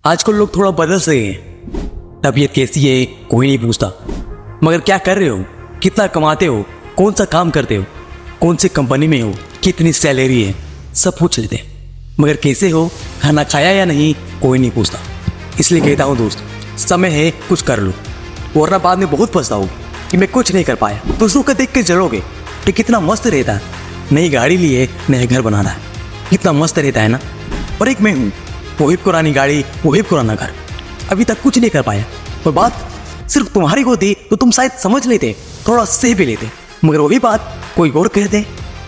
आजकल लोग थोड़ा बदल रहे हैं। तबीयत कैसी है कोई नहीं पूछता, मगर क्या कर रहे हो, कितना कमाते हो, कौन सा काम करते हो, कौन सी कंपनी में हो, कितनी सैलरी है, सब पूछ लेते हैं। मगर कैसे हो, खाना खाया या नहीं, कोई नहीं पूछता। इसलिए कहता हूँ दोस्त, समय है कुछ कर लो, वरना बाद में बहुत पछताओगे कि मैं कुछ नहीं कर पाया। दूसरों को देख के जलोगे कि कितना मस्त रहता है, नई गाड़ी लिए, नया घर बनाना है, कितना मस्त रहता है ना। और एक मैं हूँ, वही पुरानी गाड़ी, वही पुराना घर, अभी तक कुछ नहीं कर पाया। और बात सिर्फ तुम्हारी होती तो तुम शायद समझ लेते, थोड़ा सह भी लेते, मगर वही बात कोई और कह दे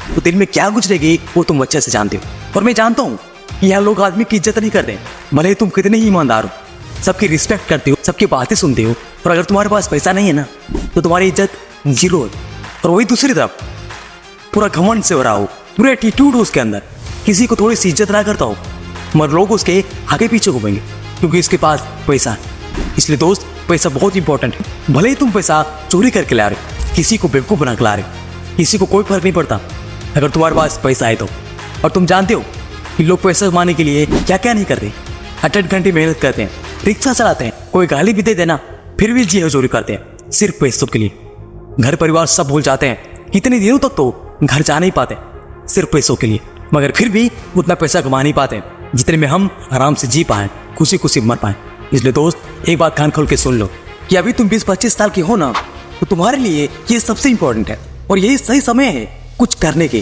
तो दिल में क्या गुजरेगी वो तुम अच्छे से जानते हो। और मैं जानता हूँ कि यहाँ लोग आदमी की इज्जत नहीं करते, भले ही तुम कितने ही ईमानदार हो, सबकी रिस्पेक्ट करते हो, सबकी बातें सुनते हो, और अगर तुम्हारे पास पैसा नहीं है ना तो तुम्हारी इज्जत जीरो है। और वही दूसरी तरफ पूरा घमंड से हो रहा हो, पूरा एटीट्यूड हो उसके अंदर, किसी को थोड़ी सी इज्जत ना करता हो, मगर लोग उसके आगे पीछे घूमेंगे क्योंकि इसके पास पैसा है। इसलिए दोस्त, पैसा बहुत इंपॉर्टेंट है। भले ही तुम पैसा चोरी करके ला रहे हो, किसी को बेवकूफ़ बना के ला रहे हो, किसी को कोई फर्क नहीं पड़ता अगर तुम्हारे पास पैसा है तो। और तुम जानते हो कि लोग पैसा कमाने के लिए क्या क्या नहीं करते, 8-8 घंटे मेहनत करते हैं, रिक्शा चलाते हैं, कोई गाली भी दे देना फिर भी जी चोरी करते हैं सिर्फ पैसों के लिए। घर परिवार सब भूल जाते हैं, कितने दिनों तक तो घर जा नहीं पाते सिर्फ पैसों के लिए, मगर फिर भी उतना पैसा कमा नहीं पाते जितने में हम आराम से जी पाए, खुशी खुशी मर पाए। इसलिए दोस्त, एक बात कान खोल के सुन लो कि अभी तुम 20-25 साल के हो ना, तो तुम्हारे लिए ये सबसे इंपॉर्टेंट है और यही सही समय है कुछ करने के,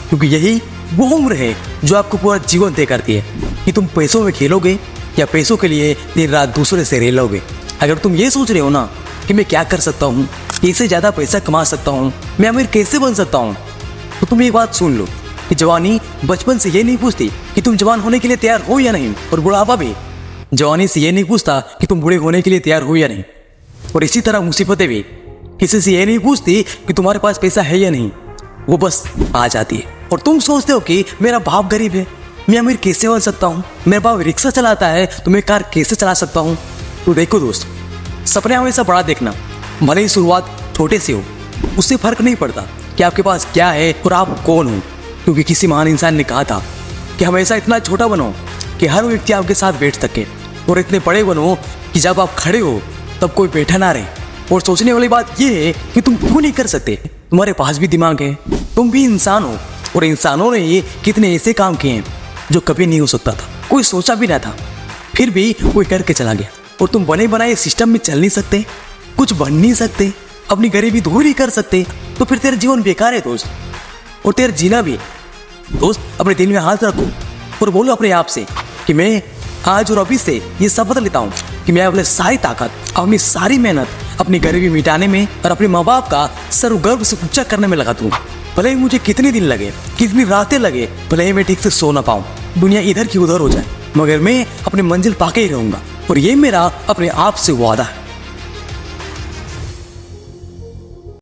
क्योंकि यही वो उम्र है जो आपको पूरा जीवन तय करती है कि तुम पैसों में खेलोगे या पैसों के लिए दिन रात दूसरे से रेलोगे। अगर तुम ये सोच रहे हो ना कि मैं क्या कर सकता हूँ, कैसे ज़्यादा पैसा कमा सकता हूँ, मैं अमीर कैसे बन सकता हूँ, तो तुम एक बात सुन लो कि जवानी बचपन से ये नहीं पूछती कि तुम जवान होने के लिए तैयार हो या नहीं, और बुढ़ापा भी जवानी से ये नहीं पूछता कि तुम बूढ़े होने के लिए तैयार हो या नहीं। और इसी तरह मुसीबतें भी किसी से ये नहीं पूछती कि तुम्हारे पास पैसा है या नहीं, वो बस आ जाती है। और तुम सोचते हो कि मेरा बाप गरीब है, मैं अमीर कैसे बन सकता हूँ, मेरा बाप रिक्शा चलाता है तो मैं कार कैसे चला सकता हूँ। तो देखो दोस्त, सपने हमेशा बड़ा देखना, भले ही शुरुआत छोटे से हो, उससे फर्क नहीं पड़ता कि आपके पास क्या है और आप कौन हो, क्योंकि किसी महान इंसान ने कहा था कि हमेशा इतना छोटा बनो कि हर व्यक्ति आपके साथ बैठ सके, और इतने बड़े बनो कि जब आप खड़े हो तब कोई बैठा ना रहे। और सोचने वाली बात यह है कि तुम क्यों नहीं कर सकते, तुम्हारे पास भी दिमाग है, तुम भी इंसान हो, और इंसानों ने ये कितने ऐसे काम किए हैं जो कभी नहीं हो सकता था, कोई सोचा भी ना था, फिर भी कोई करके चला गया। और तुम बने बनाए सिस्टम में चल नहीं सकते, कुछ बन नहीं सकते, अपनी गरीबी दूर नहीं कर सकते, तो फिर तेरा जीवन बेकार है दोस्त, और तेरा जीना भी। दोस्त, अपने दिल में हाथ रखो और बोलो अपने आप से कि मैं आज और अभी से ये शपथ लेता हूँ कि मैं अपनी सारी ताकत, अपनी सारी मेहनत अपनी गरीबी मिटाने में और अपने माँ बाप का सर्वगर्व से ऊंचा करने में लगा दूँ। भले ही मुझे कितने दिन लगे, कितनी रातें लगे, भले ही मैं ठीक से सो ना पाऊँ, दुनिया इधर की उधर हो जाए, मगर मैं अपनी मंजिल पाके ही रहूँगा। और ये मेरा अपने आप से वादा है।